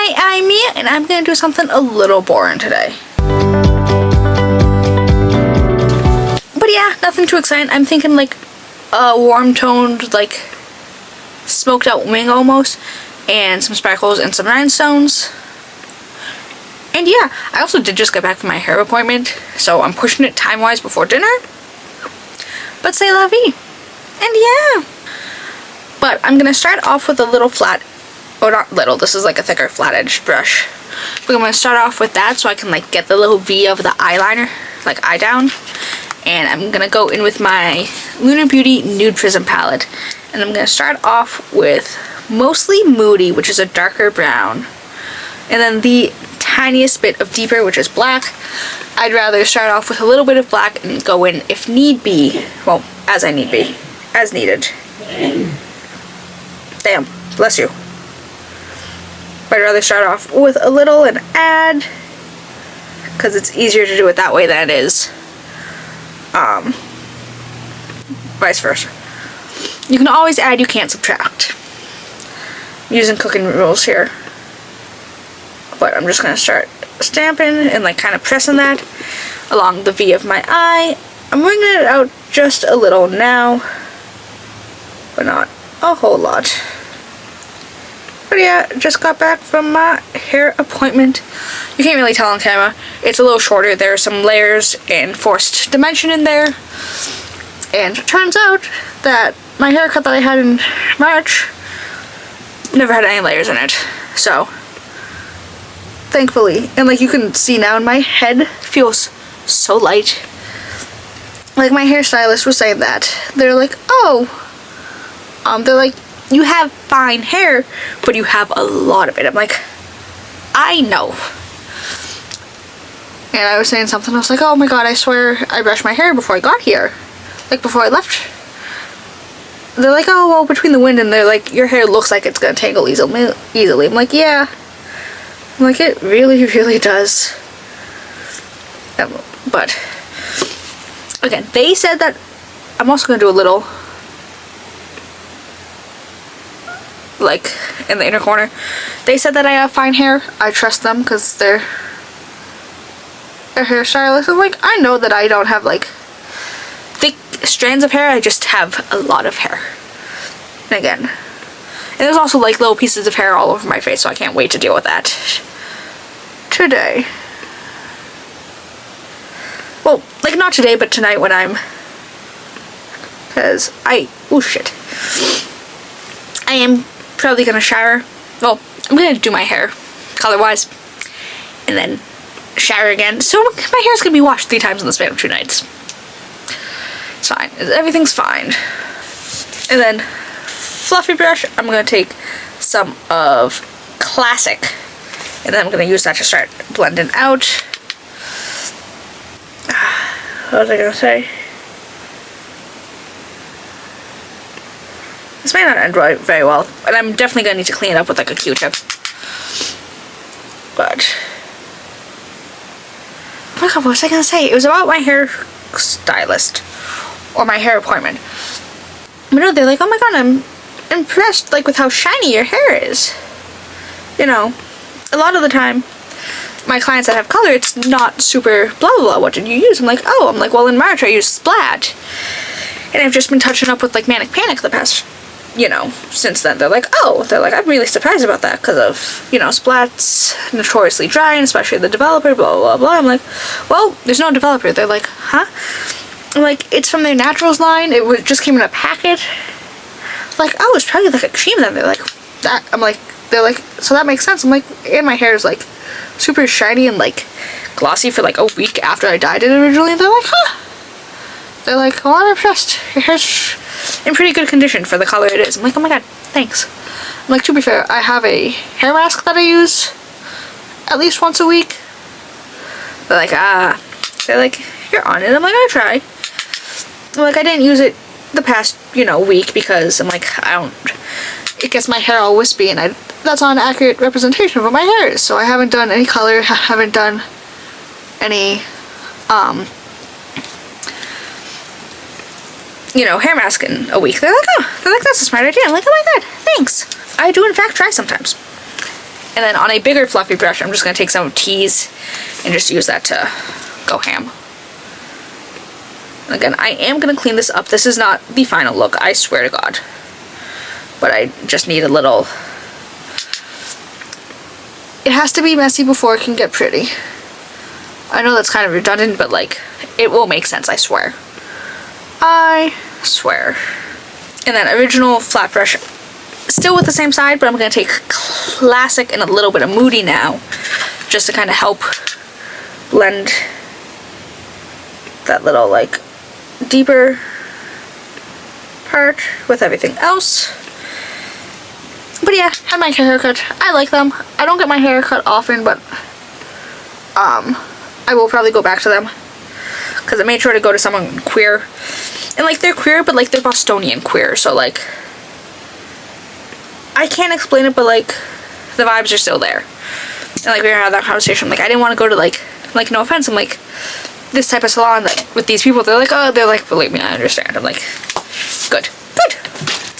Hi, I'm Mia, and I'm gonna do something a little boring today. But yeah, nothing too exciting. I'm thinking like a warm toned, like smoked out wing almost, and some sparkles and some rhinestones. And yeah, I also did just get back from my hair appointment, so I'm pushing it time-wise before dinner. But c'est la vie. And yeah. But I'm gonna start off with a little flat, or not little, this is like a thicker flat-edged brush. But I'm gonna start off with that so I can like get the little V of the eyeliner, like eye down. And I'm gonna go in with my Lunar Beauty Nude Prism palette. And I'm gonna start off with mostly Moody, which is a darker brown. And then the tiniest bit of deeper, which is black. I'd rather start off with a little bit of black and go in if need be. Well, as I need be. As needed. Damn, bless you. But I'd rather start off with a little and add, because it's easier to do it that way than it is vice versa. You can always add, you can't subtract. I'm using cooking rules here. But I'm just going to start stamping and like kind of pressing that along the V of my eye. I'm bringing it out just a little now, but not a whole lot. But yeah, just got back from my hair appointment. You can't really tell on camera. It's a little shorter. There are some layers and forced dimension in there. And it turns out that my haircut that I had in March never had any layers in it. So thankfully, and like you can see now, my head feels so light. Like my hairstylist was saying that. They're like, oh, they're like, you have fine hair, but you have a lot of it. I'm like, I know. And I was saying something, I was like, oh my god, I swear I brushed my hair before I got here. Like before I left. They're like, oh, well, between the wind, and they're like, your hair looks like it's gonna tangle easily. I'm like, yeah. I'm like, it really, really does. But again, they said that I'm also gonna do a little like in the inner corner. They said that I have fine hair. I trust them because they're a hairstylist. I'm like, I know that I don't have like thick strands of hair. I just have a lot of hair. And again, and there's also like little pieces of hair all over my face, so I can't wait to deal with that today. Well, like not today, but tonight when I'm, because oh shit. I am probably gonna shower. Well, I'm gonna do my hair color-wise and then shower again. So my hair's gonna be washed 3 times in the span of 2 nights. It's fine. Everything's fine. And then fluffy brush, I'm gonna take some of Classic, and then I'm gonna use that to start blending out. What was I gonna say? This may not end very well, and I'm definitely gonna need to clean it up with like a Q-tip. But oh my god, what was I gonna say? It was about my hair stylist or my hair appointment. But no, they're like, oh my god, I'm impressed like with how shiny your hair is. You know, a lot of the time my clients that have color, it's not super blah blah blah. What did you use? I'm like, oh, I'm like, well, in March I used Splat, and I've just been touching up with like Manic Panic the past, you know, since then. They're like, oh, they're like, I'm really surprised about that because of, you know, Splat's notoriously dry, and especially the developer, blah blah blah. I'm like, well, there's no developer. They're like, huh? I'm like, it's from their Naturals line. It just came in a packet. Like, oh, it's probably like a cream then. They're like, that. I'm like, they're like, so that makes sense. I'm like, and my hair is like super shiny and like glossy for like a week after I dyed it originally. And they're like, huh? They're like, well, I'm impressed. Your hair's in pretty good condition for the color it is. I'm like, oh my god, thanks. I'm like, to be fair, I have a hair mask that I use at least once a week. They're like, ah. They're like, you're on it. I'm like, I try. I'm like, I didn't use it the past, you know, week because I'm like, it gets my hair all wispy, and that's not an accurate representation of what my hair is. So I haven't done any color, haven't done any, you know, hair mask in a week. They're like, that's a smart idea. I'm like, oh my god, thanks. I do in fact try sometimes. And then on a bigger fluffy brush, I'm just going to take some of T's and just use that to go ham. And again, I am going to clean this up. This is not the final look, I swear to God. But I just need a little... It has to be messy before it can get pretty. I know that's kind of redundant, but like, it will make sense, I swear. I swear. And then original flat brush, still with the same side, but I'm going to take Classic and a little bit of Moody now, just to kind of help blend that little like deeper part with everything else. But yeah, had my haircut. I like them. I don't get my hair cut often, but I will probably go back to them because I made sure to go to someone queer. And like, they're queer, but like, they're Bostonian queer, so like, I can't explain it, but like, the vibes are still there. And like, we had that conversation, like, I didn't want to go to like, no offense, I'm like, this type of salon that with these people, they're like, oh, they're like, believe me, I understand. I'm like, good.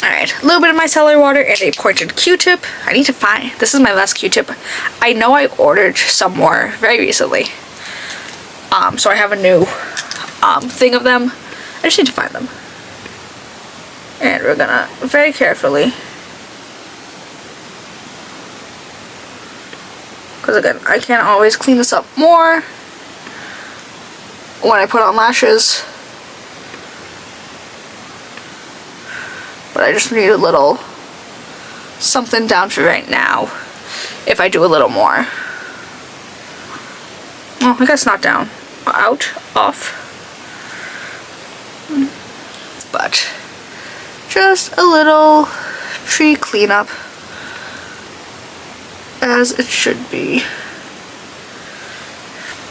Alright, a little bit of micellar water and a pointed Q-tip. I need to find, this is my last Q-tip. I know I ordered some more very recently. So I have a new thing of them. I just need to find them. And we're gonna very carefully, because again, I can't always clean this up more when I put on lashes. But I just need a little something down for right now if I do a little more. Well, I guess not down. Out. Off. But just a little tree cleanup as it should be.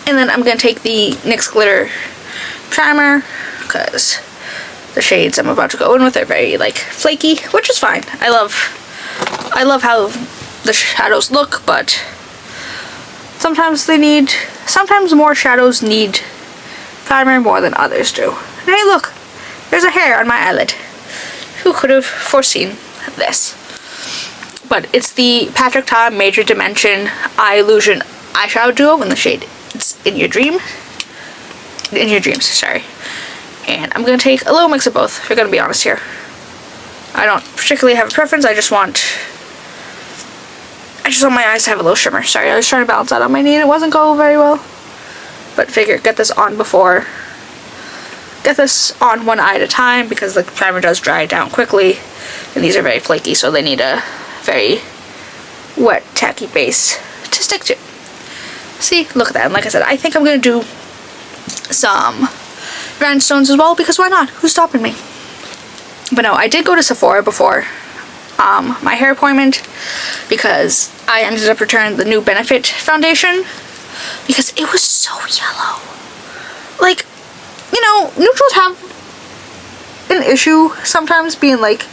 And then I'm going to take the NYX Glitter Primer because the shades I'm about to go in with are very like flaky, which is fine. I love how the shadows look, but sometimes more shadows need primer more than others do. And hey, look, there's a hair on my eyelid. Who could have foreseen this? But it's the Patrick Ta Major Dimension Eye Illusion Eyeshadow Duo in the shade It's In Your Dreams, sorry. And I'm going to take a little mix of both, if you're going to be honest here. I don't particularly have a preference, I just want my eyes to have a little shimmer. Sorry, I was trying to balance that on my knee and it wasn't going very well. But figure, get this on one eye at a time because the primer does dry down quickly. And these are very flaky, so they need a very wet, tacky base to stick to. See, look at that. And like I said, I think I'm going to do some rhinestones as well, because why not? Who's stopping me? But no, I did go to Sephora before my hair appointment because I ended up returning the new Benefit foundation because it was so yellow. Like, you know, neutrals have an issue sometimes being like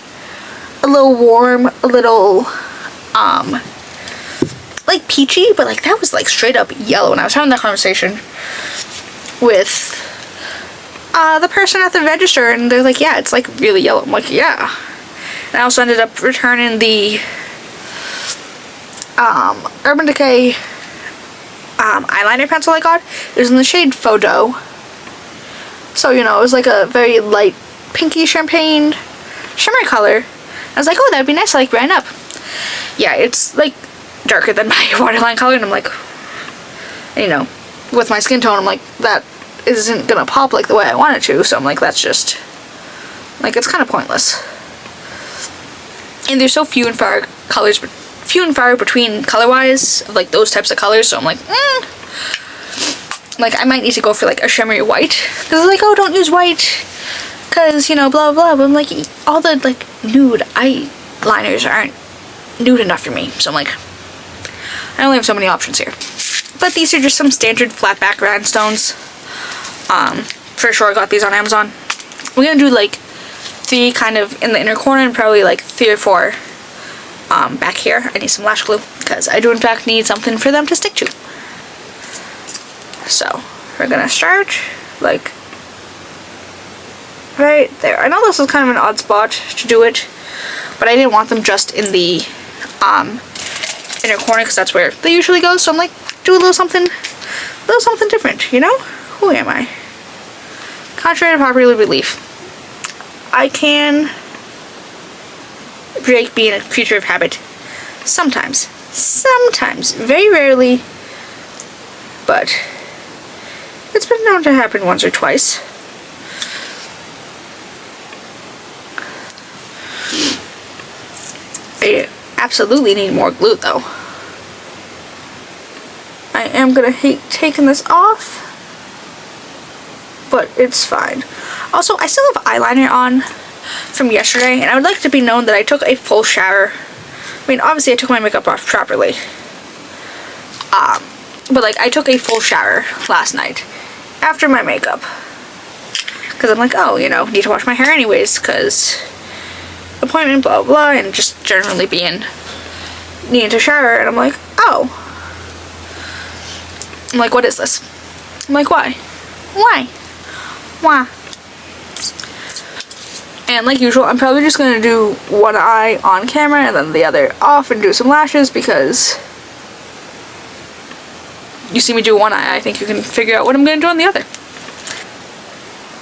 a little warm, a little like peachy, but like that was like straight up yellow. And I was having that conversation with the person at the register, and they're like, yeah, it's like really yellow. I'm like, yeah. And I also ended up returning the Urban Decay eyeliner pencil I got. It was in the shade Photo. So, you know, it was like a very light pinky champagne shimmer color. I was like, oh, that'd be nice to like brighten up. Yeah, it's like darker than my waterline color, and I'm like, you know, with my skin tone, I'm like, that isn't gonna pop like the way I want it to, so I'm like, that's just, like, it's kind of pointless. And there's so few and far between color-wise of like those types of colors, so I'm like, like, I might need to go for like a shimmery white, because like, oh, don't use white, because, you know, blah blah blah, but I'm like, all the like nude eyeliners aren't nude enough for me, so I'm like, I only have so many options here. But these are just some standard flat back rhinestones. For sure I got these on Amazon. We're gonna do like 3 kind of in the inner corner and probably like 3 or 4 back here. I need some lash glue because I do in fact need something for them to stick to. So we're gonna start like right there. I know this is kind of an odd spot to do it, but I didn't want them just in the inner corner because that's where they usually go. So I'm like, do a little something different, you know? Who am I? Contrary to popular belief, I can break being a creature of habit. Sometimes, very rarely, but it's been known to happen once or twice. I absolutely need more glue though. I am gonna hate taking this off, but it's fine. Also, I still have eyeliner on from yesterday, and I would like to be known that I took a full shower. I mean, obviously I took my makeup off properly. But like, I took a full shower last night after my makeup. Because I'm like, oh, you know, need to wash my hair anyways, because appointment, blah, blah, and just generally needing to shower. And I'm like, oh. I'm like, what is this? I'm like, why? Why? And like usual, I'm probably just going to do one eye on camera and then the other off and do some lashes, because you see me do one eye, I think you can figure out what I'm going to do on the other.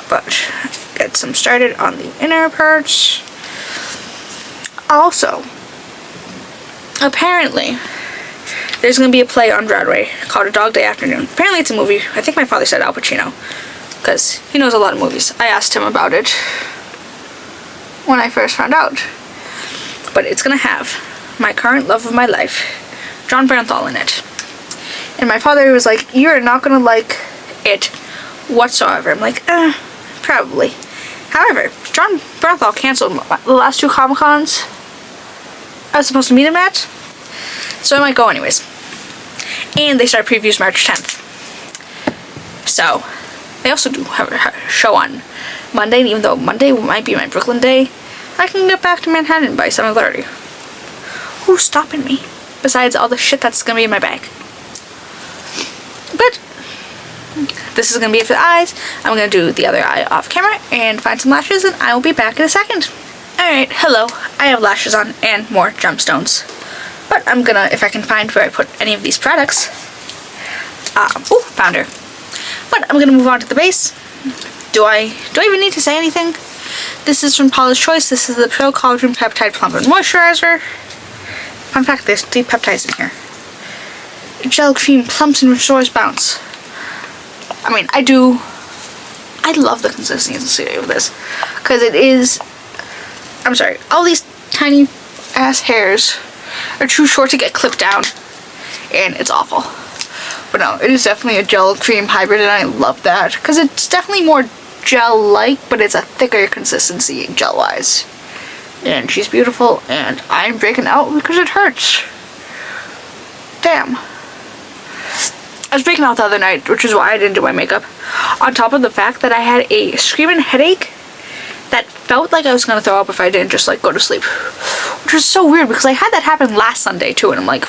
But get some started on the inner parts. Also, apparently, there's going to be a play on Broadway called A Dog Day Afternoon. Apparently it's a movie. I think my father said Al Pacino, because he knows a lot of movies. I asked him about it when I first found out. But it's going to have my current love of my life, John Bernthal, in it. And my father was like, you're not going to like it whatsoever. I'm like, probably. However, John Bernthal canceled the last 2 Comic-Cons I was supposed to meet him at, so I might go anyways. And they start previews March 10th. So, they also do have a show on Monday, and even though Monday might be my Brooklyn day, I can get back to Manhattan by 7:30. Who's stopping me? Besides all the shit that's gonna be in my bag. But this is gonna be it for the eyes. I'm gonna do the other eye off camera and find some lashes, and I will be back in a second. Alright, hello. I have lashes on and more gemstones. But I'm gonna, if I can find where I put any of these products. Oh, found her. But I'm gonna move on to the base. Do I even need to say anything? This is from Paula's Choice. This is the Pro Collagen Peptide Plump and Moisturizer. Fun fact, there's 3 peptides in here. Gel cream plumps and restores bounce. I mean, I love the consistency of this, because it is, I'm sorry, all these tiny ass hairs are too short to get clipped down, and it's awful. But no, it is definitely a gel cream hybrid, and I love that, because it's definitely more gel-like, but it's a thicker consistency gel-wise. And she's beautiful, and I'm breaking out because it hurts. Damn. I was breaking out the other night, which is why I didn't do my makeup. On top of the fact that I had a screaming headache that felt like I was going to throw up if I didn't just like go to sleep. Which is so weird, because I had that happen last Sunday too, and I'm like,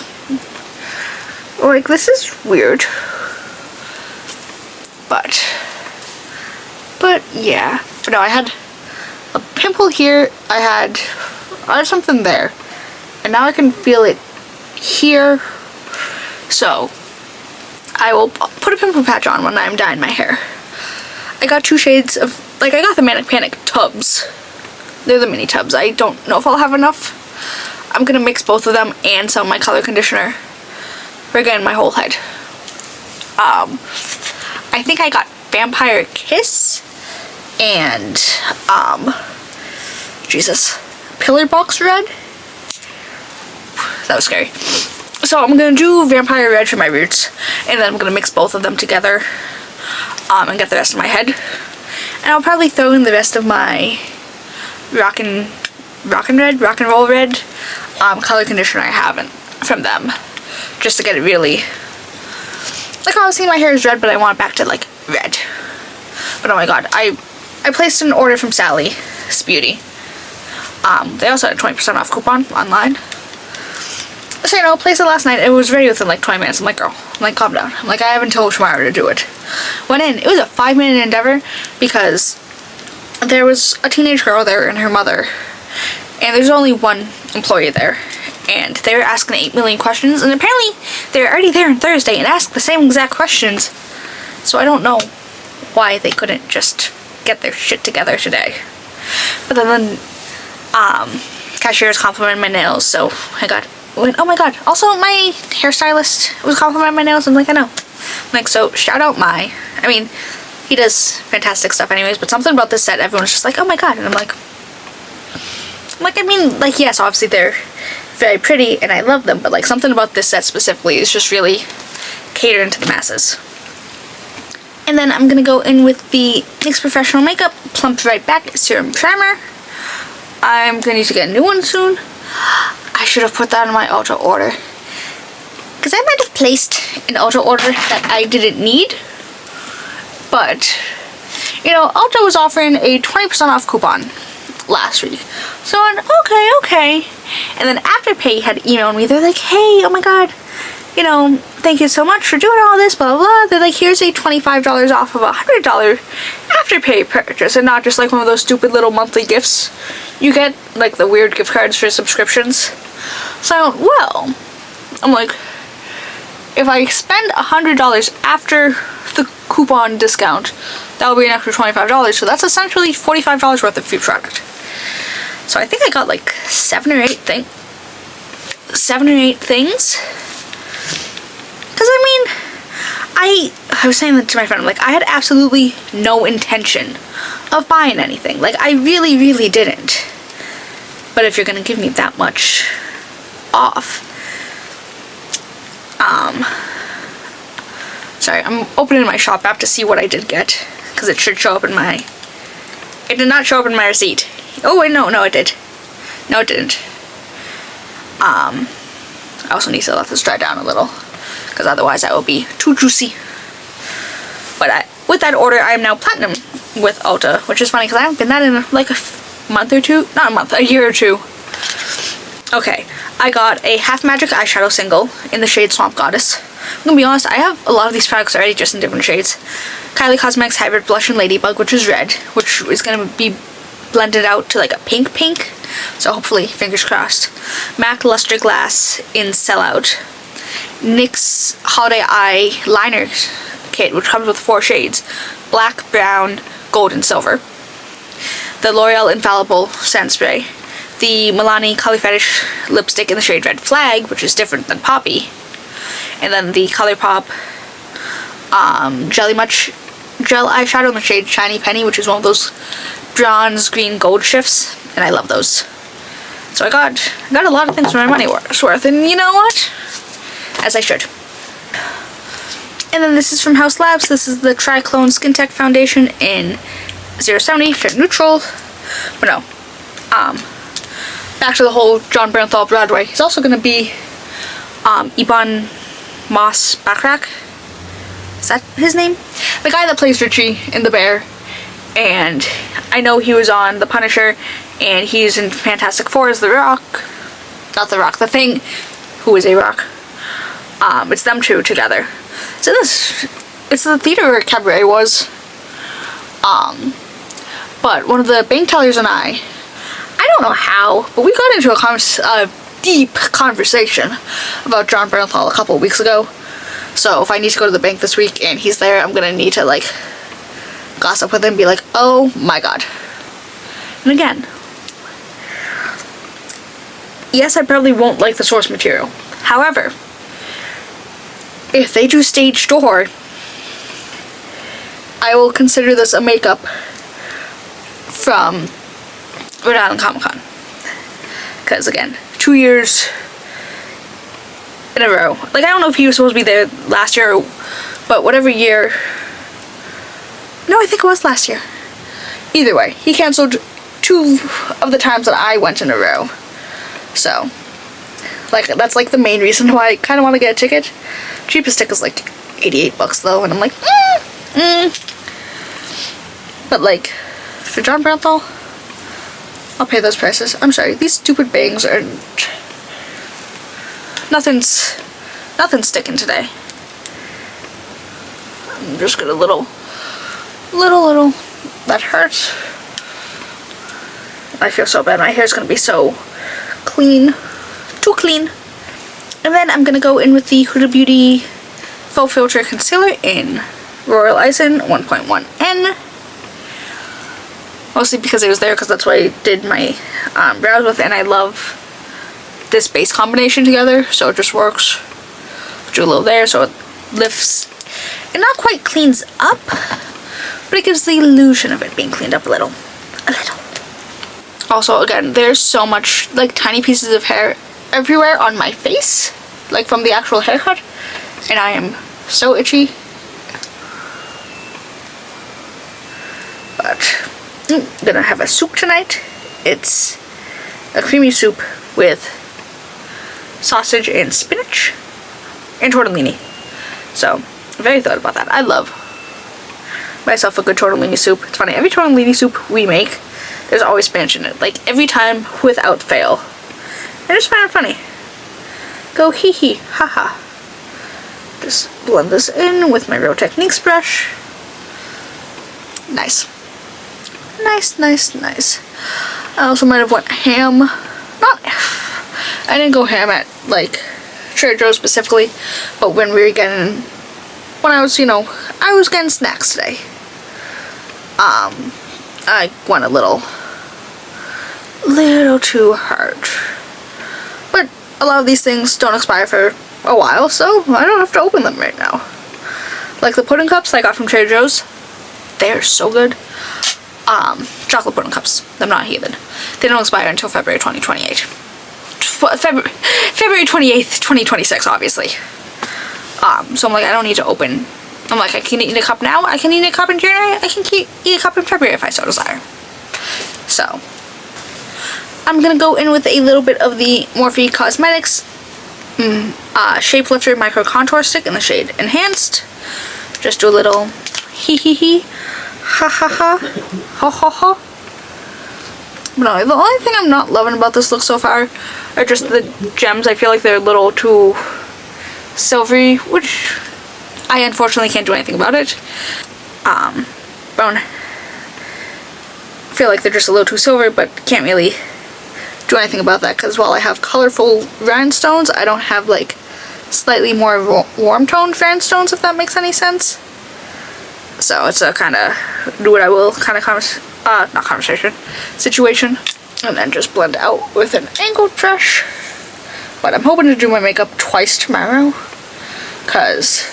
this is weird. But yeah. But no, I had a pimple here, I had something there, and now I can feel it here. So I will put a pimple patch on when I'm dyeing my hair. I got 2 shades of, I got the Manic Panic tubs. They're the mini tubs. I don't know if I'll have enough. I'm gonna mix both of them and some of my color conditioner. Again, my whole head. I think I got Vampire Kiss and Pillar Box Red. That was scary. So I'm gonna do Vampire Red for my roots, and then I'm gonna mix both of them together and get the rest of my head. And I'll probably throw in the rest of my rock and roll red color conditioner I have from them, just to get it really, like, obviously my hair is red, but I want it back to like red. But oh my god, I placed an order from Sally's Beauty. They also had a 20% off coupon online. So, you know, placed it last night. It was ready within like 20 minutes. I'm like, girl, calm down. I'm like, I have until tomorrow to do it. Went in. It was a 5-minute endeavor, because there was a teenage girl there and her mother, and there's only one employee there, and they were asking 8 million questions, and apparently they were already there on Thursday and asked the same exact questions. So I don't know why they couldn't just get their shit together today. But then cashiers complimented my nails, so I went, oh my god. Also, my hairstylist was complimenting my nails. I'm like, I know. I'm like, so shout out I mean, he does fantastic stuff anyways, but something about this set, everyone's just like, oh my god. And I'm like, I mean, like, yes, obviously they're very pretty and I love them, but like something about this set specifically is just really catering to the masses. And then I'm gonna go in with the NYX Professional Makeup Plump Right Back Serum Primer. I'm gonna need to get a new one soon. I should have put that in my auto order, because I might have placed an auto order that I didn't need. But, you know, Ulta was offering a 20% off coupon last week. So I went, okay. And then Afterpay had emailed me. They're like, hey, oh my god, you know, thank you so much for doing all this, blah, blah, blah. They're like, here's a $25 off of a $100 Afterpay purchase, and not just like one of those stupid little monthly gifts you get, like the weird gift cards for subscriptions. So I went, well, I'm like, if I spend $100 after the coupon discount, that will be an extra $25, so that's essentially $45 worth of free product. So I think I got like 7 or 8 things. Because I mean, I was saying that to my friend, like, I had absolutely no intention of buying anything. Like, I really, really didn't. But if you're gonna give me that much off, sorry, I'm opening my shop app to see what I did get, because it should show up in my, it did not show up in my receipt. Oh wait, no, it did. No, it didn't. I also need to let this dry down a little, because otherwise that will be too juicy. But with that order, I am now platinum with Ulta, which is funny because I haven't been that in like a month or two. Not a month, a year or two. Okay, I got a Half Magic eyeshadow single in the shade Swamp Goddess. I'm gonna be honest, I have a lot of these products already, just in different shades. Kylie Cosmetics Hybrid Blush in Ladybug, which is red, which is gonna be blended out to like a pink, so hopefully, fingers crossed. MAC Luster Glass in Sellout. NYX Holiday Eye Liner Kit, which comes with 4 shades: black, brown, gold, and silver. The L'Oreal Infallible Scent Spray. The Milani Color Fetish lipstick in the shade Red Flag, which is different than Poppy. And then the ColourPop Jelly Much Gel Eyeshadow in the shade Shiny Penny, which is one of those bronze green gold shifts, and I love those. So I got a lot of things for my money worth, and you know what? As I should. And then this is from Haus Labs. This is the Trichlone Skin Tech Foundation in 070 Fit Neutral. But no, back to the whole John Bernthal Broadway. He's also going to be Ebon Moss Backrack. Is that his name? The guy that plays Richie in The Bear. And I know he was on The Punisher, and he's in Fantastic Four as The Rock. Not The Rock, The Thing, who is a rock. It's them two together. So it's the theater where Cabaret was. But one of the bank tellers and I don't know how, but we got into a deep conversation about John Bernthal a couple of weeks ago. So if I need to go to the bank this week and he's there, I'm gonna need to like gossip with him and be like, oh my god. And again, yes, I probably won't like the source material. However, if they do stage door, I will consider this a makeup from Rhode Island Comic Con. Because again, 2 years in a row. Like, I don't know if he was supposed to be there last year, but whatever year. No, I think it was last year. Either way, he canceled 2 of the times that I went in a row. So, like, that's like the main reason why I kind of want to get a ticket. Cheapest ticket's like $88 though, and I'm like, But like, for John Bernthal, I'll pay those prices. I'm sorry, these stupid bangs are nothing's sticking today. I'm just gonna little that hurts. I feel so bad. My hair's gonna be so clean too clean. And then I'm gonna go in with the Huda Beauty Faux Filter Concealer in Royal Icing 1.1N. Mostly because it was there, because that's what I did my brows with, and I love this base combination together, so it just works. Do a little there, so it lifts. It not quite cleans up, but it gives the illusion of it being cleaned up a little. Also, again, there's so much, like, tiny pieces of hair everywhere on my face, like from the actual haircut, and I am so itchy. But I'm gonna have a soup tonight. It's a creamy soup with sausage and spinach and tortellini. So, I'm very thought about that. I love myself a good tortellini soup. It's funny, every tortellini soup we make, there's always spinach in it. Like, every time, without fail. I just find it funny. Go hee hee, haha. Just blend this in with my Real Techniques brush. Nice. Nice, nice, nice. I also might have went ham. I didn't go ham at, like, Trader Joe's specifically, but when we were getting, when I was, you know, I was getting snacks today. I went a little too hard. But a lot of these things don't expire for a while, so I don't have to open them right now. Like the pudding cups I got from Trader Joe's, they're so good. Chocolate pudding cups, I'm not heathen. They don't expire until February 2028. February 28th, 2026, obviously. So I'm like, I don't need to open. I'm like, I can eat a cup now, I can eat a cup in January, I can eat a cup in February if I so desire. So, I'm gonna go in with a little bit of the Morphe Cosmetics Shapelifter Micro Contour Stick in the shade Enhanced. Just do a little hee hee hee, ha ha ha, ha ha ha. But no, the only thing I'm not loving about this look so far are just the gems. I feel like they're a little too silvery, which I unfortunately can't do anything about it. But I feel like they're just a little too silvery, but can't really do anything about that, because while I have colorful rhinestones, I don't have like slightly more warm toned rhinestones, if that makes any sense. So it's a kind of do what I will kind of situation, and then just blend out with an angled brush. But I'm hoping to do my makeup twice tomorrow, because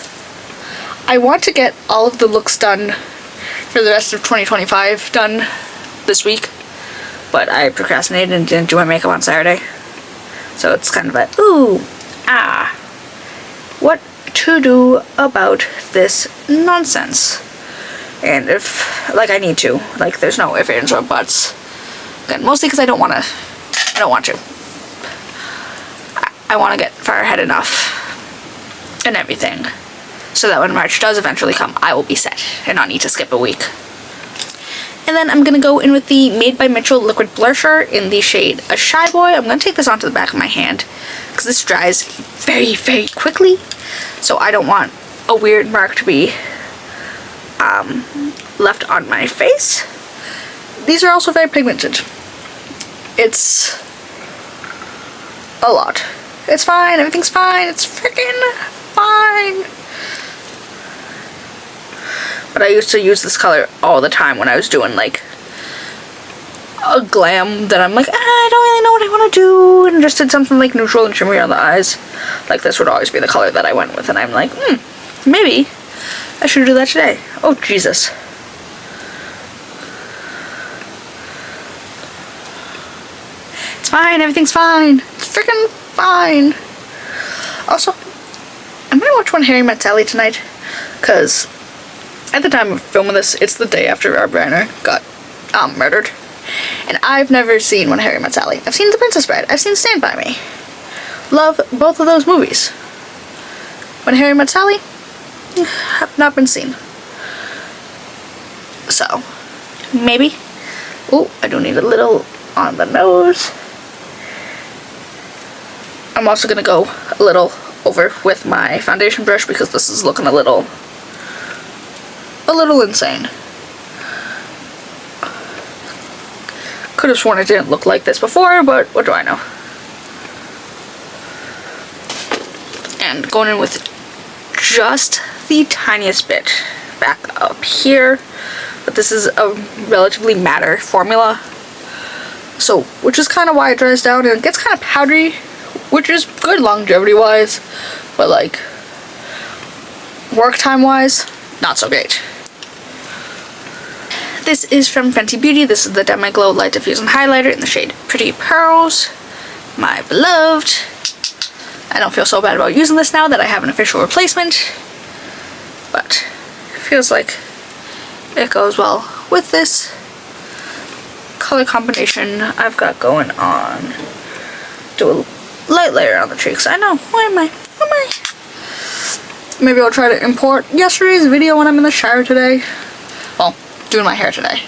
I want to get all of the looks done for the rest of 2025 done this week, but I procrastinated and didn't do my makeup on Saturday. So it's kind of like, ooh, what to do about this nonsense? And if, like, I need to, like, there's no ifs, ands, or buts. Again, mostly because I don't want to. I want to get far ahead enough and everything, so that when March does eventually come, I will be set and not need to skip a week. And then I'm going to go in with the Made by Mitchell Liquid Blursher in the shade A Shy Boy. I'm going to take this onto the back of my hand, because this dries very, very quickly, so I don't want a weird mark to be left on my face. These are also very pigmented. It's a lot. It's fine, everything's fine, it's freaking fine. But I used to use this color all the time when I was doing like a glam that I'm like, I don't really know what I want to do, and just did something like neutral and shimmery on the eyes. Like, this would always be the color that I went with, and I'm like, maybe I should do that today. Oh, Jesus. It's fine, everything's fine. It's freaking fine. Also, I'm gonna watch When Harry Met Sally tonight, because at the time of filming this, it's the day after Rob Reiner got murdered. And I've never seen When Harry Met Sally. I've seen The Princess Bride. I've seen Stand By Me. Love both of those movies. When Harry Met Sally, have not been seen. So, maybe. Oh, I do need a little on the nose. I'm also going to go a little over with my foundation brush, because this is looking a little insane. Could have sworn it didn't look like this before, but what do I know? And going in with just the tiniest bit back up here. But this is a relatively matte formula. So, which is kind of why it dries down and it gets kind of powdery, which is good longevity wise, but like work time wise, not so great. This is from Fenty Beauty. This is the Demi Glow Light Diffusing Highlighter in the shade Pretty Pearls. My beloved. I don't feel so bad about using this now that I have an official replacement, but it feels like it goes well with this color combination I've got going on. Do a light layer on the cheeks. I know. Where am I? Where am I? Maybe I'll try to import yesterday's video when I'm in the shower today. Well, doing my hair today.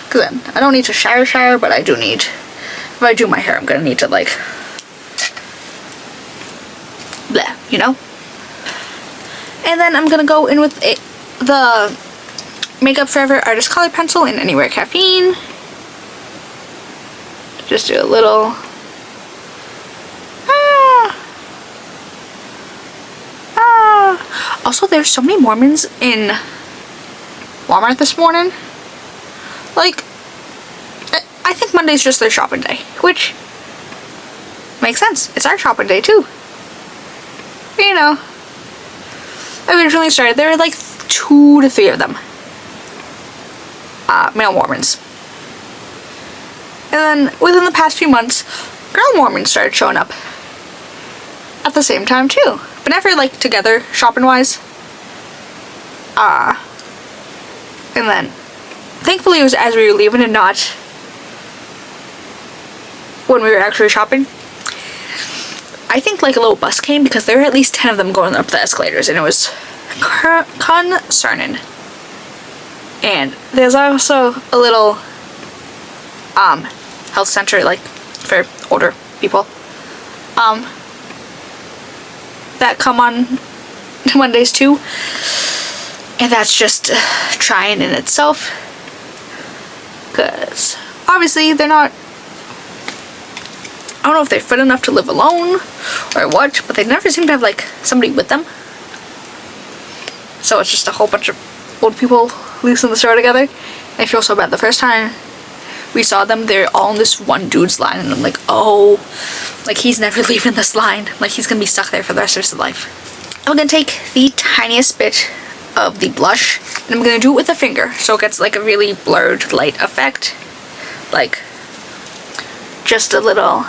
Because then I don't need to shower, but I do need, if I do my hair, I'm going to need to like, blah, you know? And then I'm going to go in with the Makeup Forever Artist Color Pencil in Anywhere Caffeine. Just do a little. Also, there's so many Mormons in Walmart this morning. Like, I think Monday's just their shopping day, which makes sense. It's our shopping day too. You know, I originally started, there were like 2 to 3 of them. Male Mormons. And then within the past few months, girl Mormons started showing up at the same time too. But never like together, shopping wise. And then thankfully it was as we were leaving and not when we were actually shopping. I think like a little bus came because there were at least 10 of them going up the escalators and it was concerning. And there's also a little health center like for older people that come on Mondays too, and that's just trying in itself because obviously they're not, I don't know if they're fit enough to live alone or what, but they never seem to have like somebody with them, so it's just a whole bunch of old people loose in the store together. I feel so bad. The first time we saw them, they're all in this one dude's line and I'm like, oh, like he's never leaving this line, like he's gonna be stuck there for the rest of his life. I'm gonna take the tiniest bit of the blush and I'm gonna do it with a finger so it gets like a really blurred light effect, like just a little.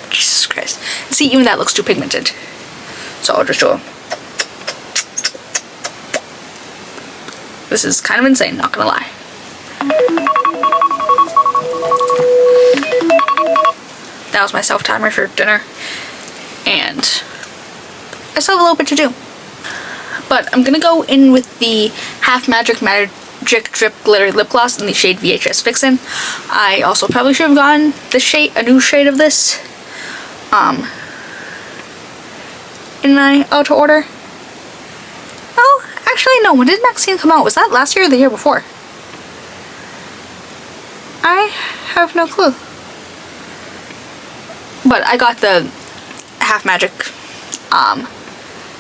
Jesus Christ. See, even that looks too pigmented. So I'll just show him. This is kind of insane, not gonna lie. That was my self-timer for dinner. And I still have a little bit to do. But I'm gonna go in with the Half Magic Drip Glitter Lip Gloss in the shade VHS Vixen. I also probably should have gotten this shade, a new shade of this. In my auto order. Oh, actually no, when did Maxine come out? Was that last year or the year before? I have no clue. But I got the Half Magic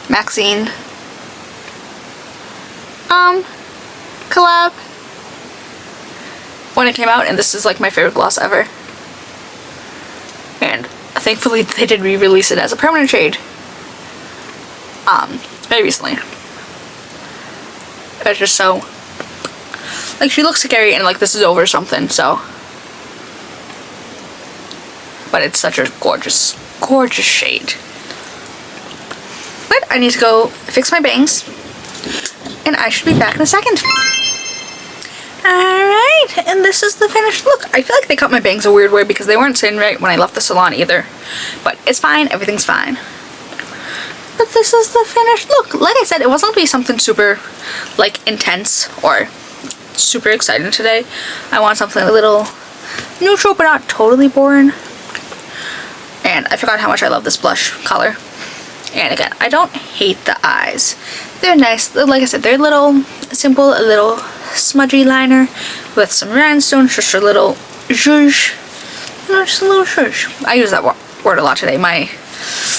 Maxine collab when it came out, and this is like my favorite gloss ever. And thankfully they did re-release it as a permanent shade very recently. It's just so, like, she looks scary and like this is over something, so, but it's such a gorgeous shade. But I need to go fix my bangs and I should be back in a second. Alright, and this is the finished look. I feel like they cut my bangs a weird way because they weren't sitting right when I left the salon either. But it's fine, everything's fine. But this is the finished look. Like I said, it wasn't going to be something super, like, intense or super exciting today. I want something a little neutral but not totally boring. And I forgot how much I love this blush color. And again, I don't hate the eyes. They're nice. Like I said, they're a little simple, a little smudgy liner with some rhinestones, just a little zhuzh. Just a little zhuzh. I use that word a lot today.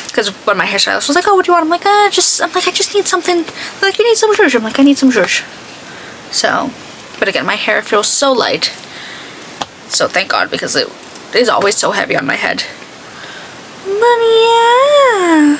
Because when my hairstylist was like, oh, what do you want? I'm like, I just need something. They're like, you need some zhuzh. I'm like, I need some zhuzh. So, but again, my hair feels so light. So thank God, because it is always so heavy on my head. But yeah.